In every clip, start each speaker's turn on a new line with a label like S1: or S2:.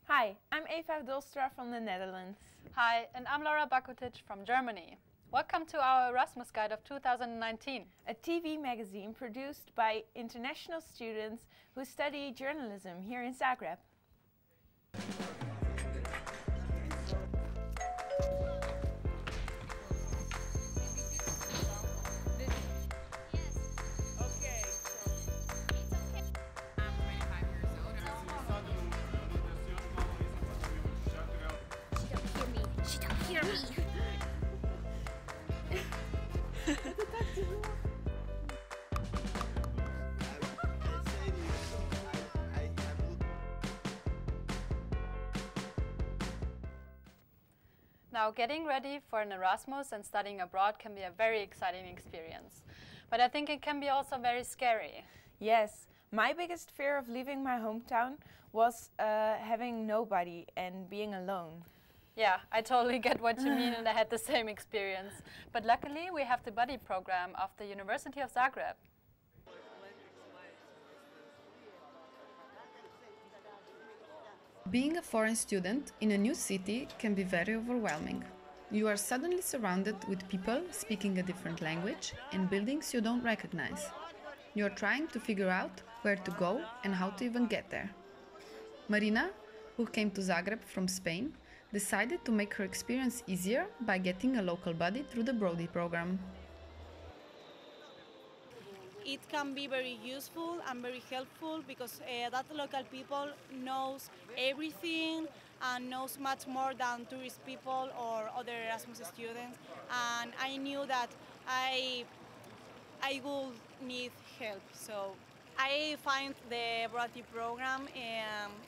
S1: Hi, I'm Eva Dolstra from the Netherlands.
S2: Hi, and I'm Laura Bakotić from Germany. Welcome to our Erasmus Guide of 2019.
S1: A TV magazine produced by international students who study journalism here in Zagreb.
S2: Now, getting ready for an Erasmus and studying abroad can be a very exciting experience. But I think it can be also very scary.
S1: Yes, my biggest fear of leaving my hometown was having nobody and being alone.
S2: Yeah, I totally get what you mean, and I had the same experience. But luckily, we have the buddy program of the University of Zagreb.
S3: Being a foreign student in a new city can be very overwhelming. You are suddenly surrounded with people speaking a different language and buildings you don't recognize. You are trying to figure out where to go and how to even get there. Marina, who came to Zagreb from Spain, decided to make her experience easier by getting a local buddy through the Brody program.
S4: It can be very useful and very helpful because that local people knows everything and knows much more than tourist people or other Erasmus students. And I knew that I would need help. So I find the Brody program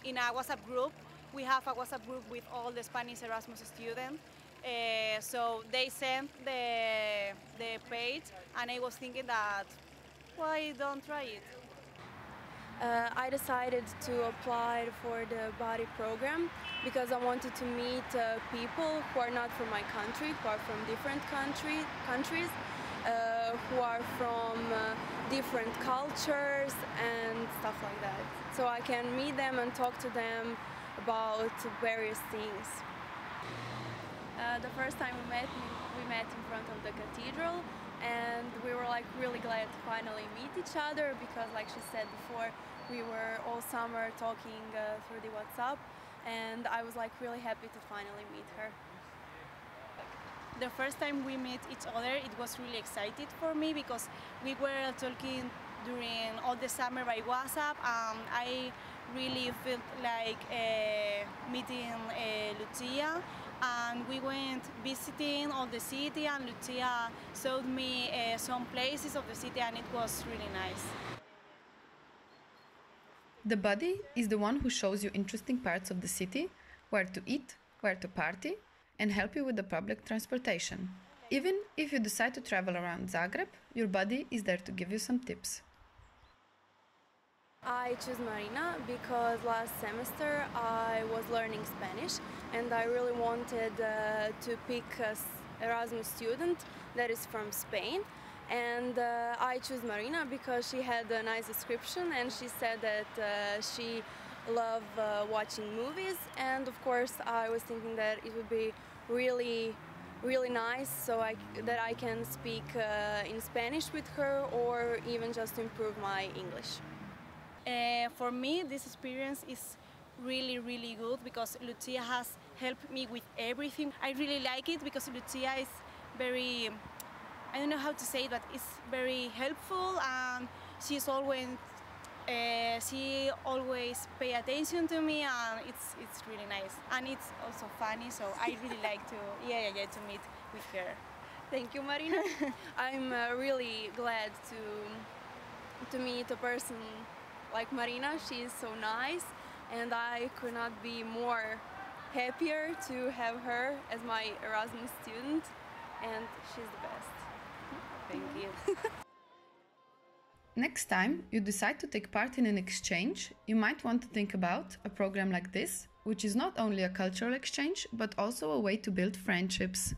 S4: in a WhatsApp group. We have a WhatsApp group with all the Spanish Erasmus students. So they sent the page, and I was thinking that why don't try it?
S5: I decided to apply for the buddy program because I wanted to meet people who are not from my country, who are from different countries, who are from different cultures and stuff like that. So I can meet them and talk to them about various things. The first time we met in front of the cathedral, and we were like really glad to finally meet each other because, like she said before, we were all summer talking through the WhatsApp, and I was like really happy to finally meet her.
S4: The first time we met each other, it was really excited for me because we were talking during all the summer by WhatsApp. I really felt like meeting Lucia, and we went visiting all the city, and Lucia showed me some places of the city, and it was really nice.
S3: The buddy is the one who shows you interesting parts of the city, where to eat, where to party, and help you with the public transportation. Even if you decide to travel around Zagreb, your buddy is there to give you some tips.
S5: I choose Marina because last semester I was learning Spanish and I really wanted to pick an Erasmus student that is from Spain. And I choose Marina because she had a nice description and she said that she loved watching movies, and of course I was thinking that it would be really nice so that I can speak in Spanish with her or even just to improve my English.
S4: For me, this experience is really good because Lucia has helped me with everything. I really like it because Lucia is very, I don't know how to say it, but it's very helpful, and she always pay attention to me, and it's really nice, and it's also funny. So I really like to to meet with her.
S5: Thank you, Marina. I'm really glad to meet a person like Marina. She is so nice, and I could not be more happier to have her as my Erasmus student, and she's the best. Thank you.
S3: Next time you decide to take part in an exchange, you might want to think about a program like this, which is not only a cultural exchange, but also a way to build friendships.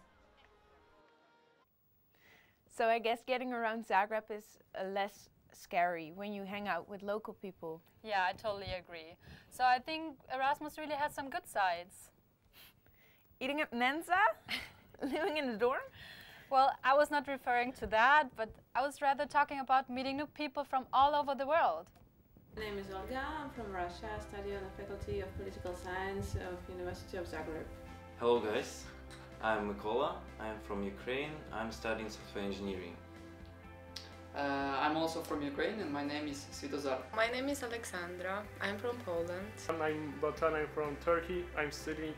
S1: So I guess getting around Zagreb is less scary when you hang out with local people.
S2: Yeah, I totally agree. So I think Erasmus really has some good sides.
S1: Eating at Mensa? Living in the dorm?
S2: Well, I was not referring to that, but I was rather talking about meeting new people from all over the world.
S6: My name is Olga. I'm from Russia. I study on the Faculty of Political Science of University of Zagreb.
S7: Hello guys, I'm Mykola. I'm from Ukraine. I'm studying software engineering.
S8: I'm also from Ukraine and my name is Svitozar.
S9: My name is Alexandra. I'm from Poland.
S10: I'm Batan. I'm from Turkey. I'm studying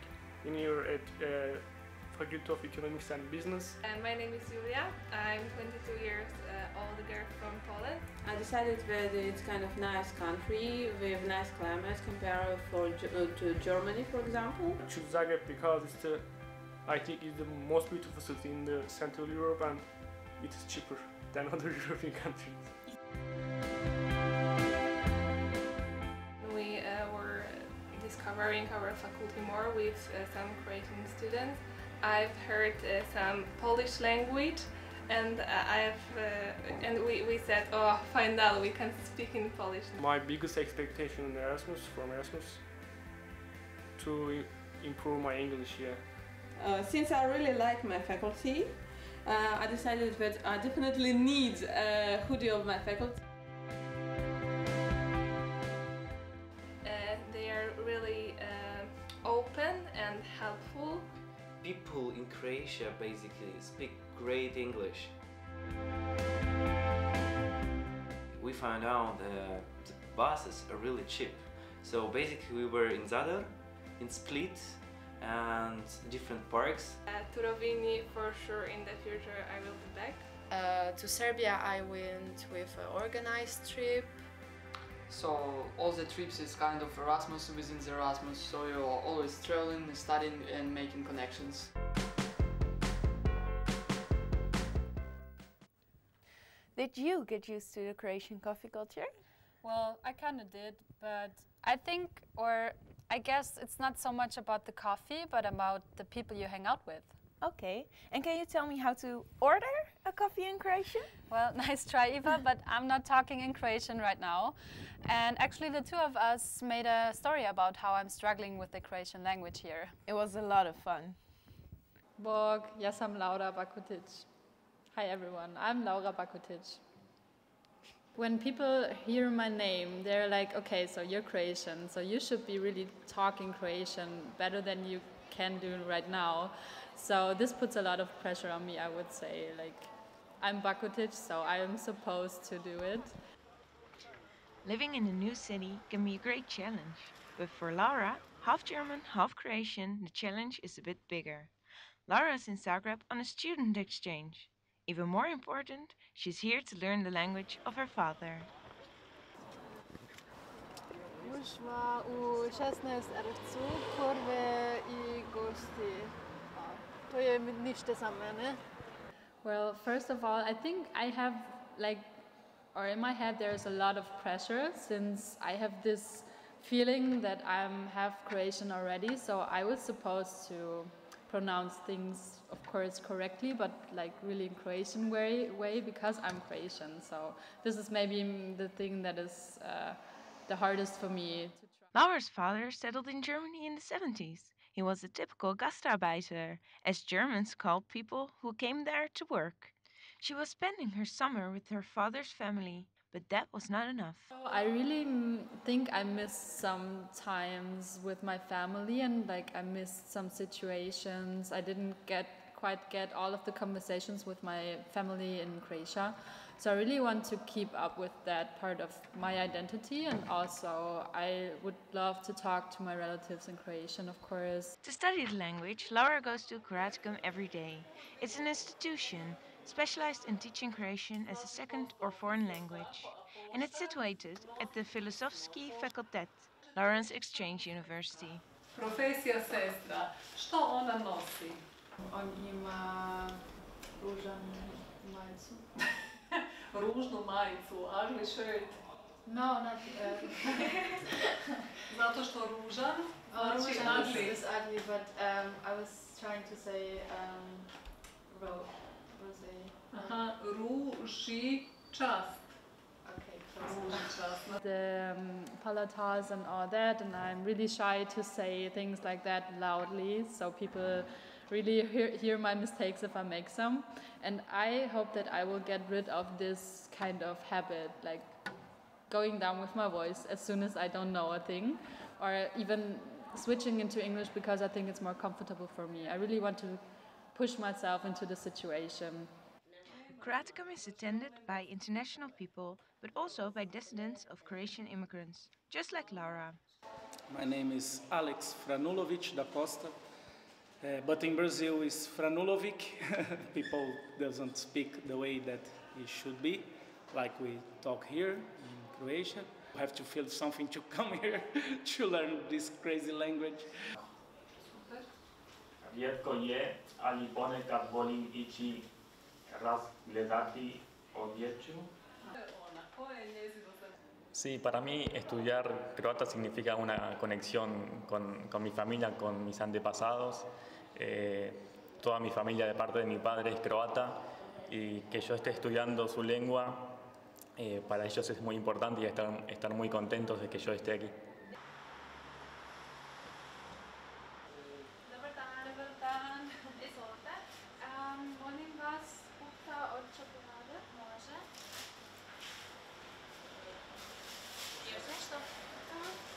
S10: in here at Faculty of Economics and Business.
S11: And my name is Julia. I'm 22 years older from Poland.
S6: I decided that it's kind of nice country with nice climate compared to Germany, for example.
S10: I choose Zagreb because I think it's the most beautiful city in the Central Europe and it is cheaper than other European countries.
S11: We were discovering our faculty more with some Croatian students. I've heard some Polish language, and we said, oh, finally we can speak in Polish.
S10: My biggest expectation in from Erasmus, to improve my English here.
S6: Since I really like my faculty, I decided that I definitely need a hoodie of my faculty.
S11: They are really open and helpful.
S7: People in Croatia basically speak great English. We found out that the buses are really cheap. So basically we were in Zadar, in Split, and different parks.
S11: To Rovinj, for sure in the future I will be back.
S9: To Serbia I went with an organized trip.
S8: So all the trips is kind of Erasmus within the Erasmus, so you're always traveling, studying and making connections.
S1: Did you get used to the Croatian coffee culture?
S2: Well, I kind of did, but I think, or I guess it's not so much about the coffee, but about the people you hang out with.
S1: Okay, and can you tell me how to order a coffee in Croatian?
S2: Well, nice try, Eva, but I'm not talking in Croatian right now. And actually the two of us made a story about how I'm struggling with the Croatian language here.
S1: It was a lot of fun.
S12: Bog, ja sam Laura Bakotić. Hi everyone, I'm Laura Bakotić. When people hear my name, they're like, okay, so you're Croatian, so you should be really talking Croatian better than you can do right now. So this puts a lot of pressure on me, I would say. Like, I'm Bakotić, so I am supposed to do it.
S13: Living in a new city can be a great challenge, but for Laura, half German, half Croatian, the challenge is a bit bigger. Laura is in Zagreb on a student exchange. Even more important, she's here to learn the language of her father.
S12: Ušla u 16 RFC, kurve I gosti. To je ništa za mene. Well, first of all, I think I have or in my head there's a lot of pressure since I have this feeling that I'm half Croatian already, so I was supposed to pronounce things, of course, correctly, but like really in Croatian way because I'm Croatian. So this is maybe the thing that is the hardest for me to try.
S13: Laura's father settled in Germany in the 70s. He was a typical Gastarbeiter, as Germans called people who came there to work. She was spending her summer with her father's family, but that was not enough.
S12: So I really think I missed some times with my family, and I missed some situations. I didn't quite get all of the conversations with my family in Croatia. So I really want to keep up with that part of my identity, and also I would love to talk to my relatives in Croatian, of course.
S13: To study the language, Laura goes to Croaticum every day. It's an institution specialized in teaching Croatian as a second or foreign language, and it's situated at the Filozofski Fakultet, Lauren's exchange university.
S14: Profesija sestra, što ona nosi?
S9: On ima ružan majicu.
S14: Ružnu majicu, ugly shirt.
S9: No, not
S14: Zato što ružan, znači
S9: ružan
S14: ugly.
S9: is ugly, but I was trying to say rosé.
S14: Aha, ružičast.
S9: Okay,
S14: Ružičast.
S12: The palatals and all that, and I'm really shy to say things like that loudly, so people really hear my mistakes if I make some. And I hope that I will get rid of this kind of habit, like going down with my voice as soon as I don't know a thing, or even switching into English because I think it's more comfortable for me. I really want to push myself into the situation.
S13: Croaticum is attended by international people, but also by descendants of Croatian immigrants, just like Laura.
S15: My name is Alex Franulovic da Costa, but in Brazil it's Franulovic. People doesn't speak the way that it should be, like we talk here in Croatia. You have to feel something to come here to learn this crazy language.
S16: Rijetko je, ali ponekad volim ići razgledati odjeću.
S17: Sí, para mí estudiar croata significa una conexión con mi familia, con mis antepasados. Toda mi familia de parte de mi padre es croata y que yo esté estudiando su lengua, para ellos es muy importante y estar muy contentos de que yo esté aquí.
S2: Molim vas, ukta od čokolade, može? Još nešto?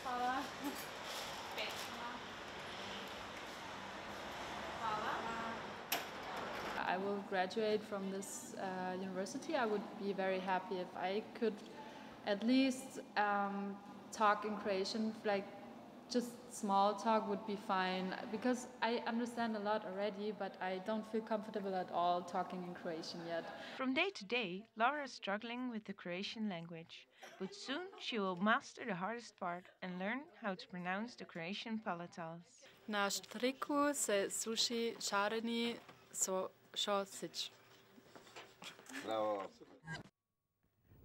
S2: Hvala.
S12: I will graduate from this university. I would be very happy if I could at least talk in Croatian, like just small talk would be fine, because I understand a lot already, but I don't feel comfortable at all talking in Croatian yet.
S13: From day to day, Laura is struggling with the Croatian language, but soon she will master the hardest part and learn how to pronounce the Croatian palatals.
S12: Na štriku se suši šareni šosić.
S18: Bravo.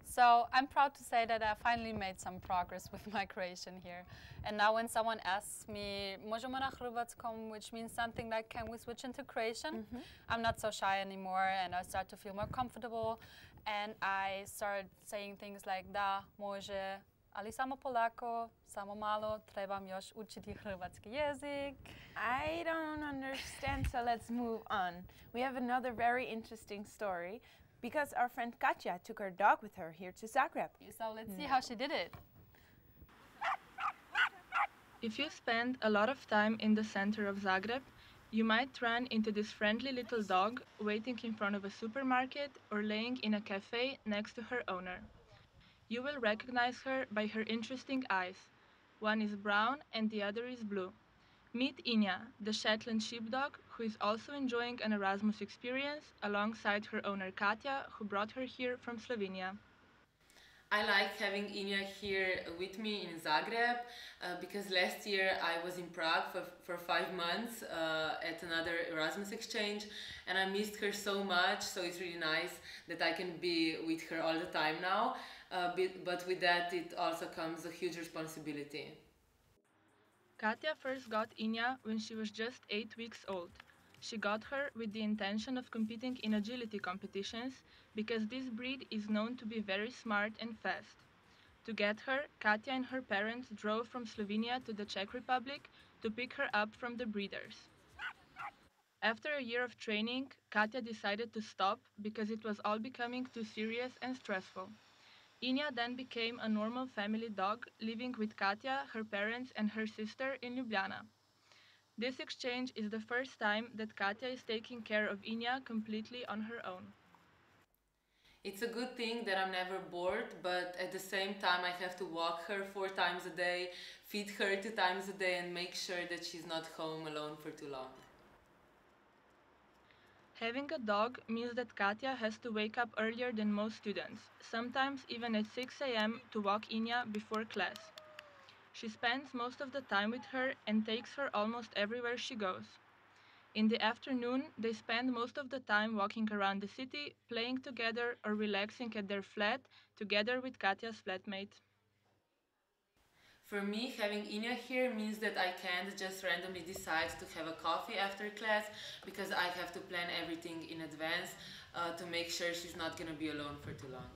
S2: So I'm proud to say that I finally made some progress with my Croatian here. And now when someone asks me, možemo na hrvatskom, which means something like, can we switch into Croatian? I'm not so shy anymore, and I start to feel more comfortable. And I start saying things like, da, može, ali samo polako, samo malo, trebam još učiti hrvatski jezik.
S1: I don't understand, so let's move on. We have another very interesting story, because our friend Katja took her dog with her here to Zagreb.
S2: So let's see how she did it.
S19: If you spend a lot of time in the center of Zagreb, you might run into this friendly little dog waiting in front of a supermarket or laying in a cafe next to her owner. You will recognize her by her interesting eyes. One is brown and the other is blue. Meet Inja, the Shetland sheepdog, who is also enjoying an Erasmus experience alongside her owner Katja, who brought her here from Slovenia.
S20: I like having Inja here with me in Zagreb because last year I was in Prague for 5 months at another Erasmus exchange, and I missed her so much, so it's really nice that I can be with her all the time now, but with that it also comes a huge responsibility.
S19: Katja first got Inja when she was just 8 weeks old. She got her with the intention of competing in agility competitions because this breed is known to be very smart and fast. To get her, Katja and her parents drove from Slovenia to the Czech Republic to pick her up from the breeders. After a year of training, Katja decided to stop because it was all becoming too serious and stressful. Inja then became a normal family dog, living with Katja, her parents, and her sister in Ljubljana. This exchange is the first time that Katja is taking care of Inja completely on her own.
S20: It's a good thing that I'm never bored, but at the same time I have to walk her 4 times a day, feed her 2 times a day, and make sure that she's not home alone for too long.
S19: Having a dog means that Katja has to wake up earlier than most students, sometimes even at 6 a.m. to walk Inya before class. She spends most of the time with her and takes her almost everywhere she goes. In the afternoon, they spend most of the time walking around the city, playing together or relaxing at their flat, together with Katja's flatmate.
S20: For me, having Inya here means that I can't just randomly decide to have a coffee after class, because I have to plan everything in advance to make sure she's not going to be alone for too long.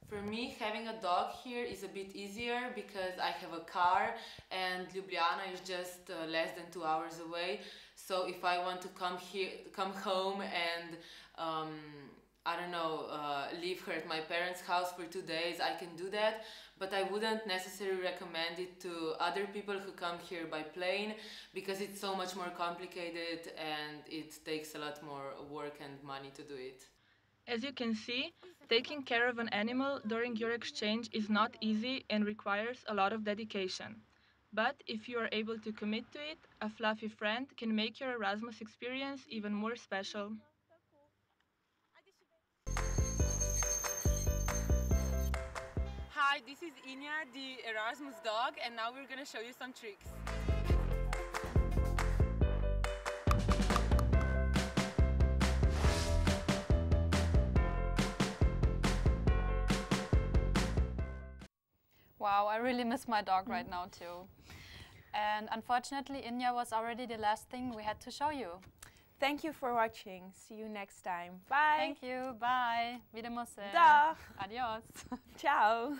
S20: For me, having a dog here is a bit easier because I have a car and Ljubljana is just less than 2 hours away. So if I want to come home and I don't know, leave her at my parents' house for 2 days, I can do that. But I wouldn't necessarily recommend it to other people who come here by plane, because it's so much more complicated and it takes a lot more work and money to do it.
S19: As you can see, taking care of an animal during your exchange is not easy and requires a lot of dedication. But if you are able to commit to it, a fluffy friend can make your Erasmus experience even more special.
S20: Hi, this is Inya, the Erasmus dog, and now we're going to show you some tricks.
S2: Wow, I really miss my dog right now too. And unfortunately, Inya was already the last thing we had to show you.
S1: Thank you for watching. See you next time. Bye.
S2: Thank you. Bye. Vidimo se.
S1: Dag.
S2: Adios.
S1: Ciao.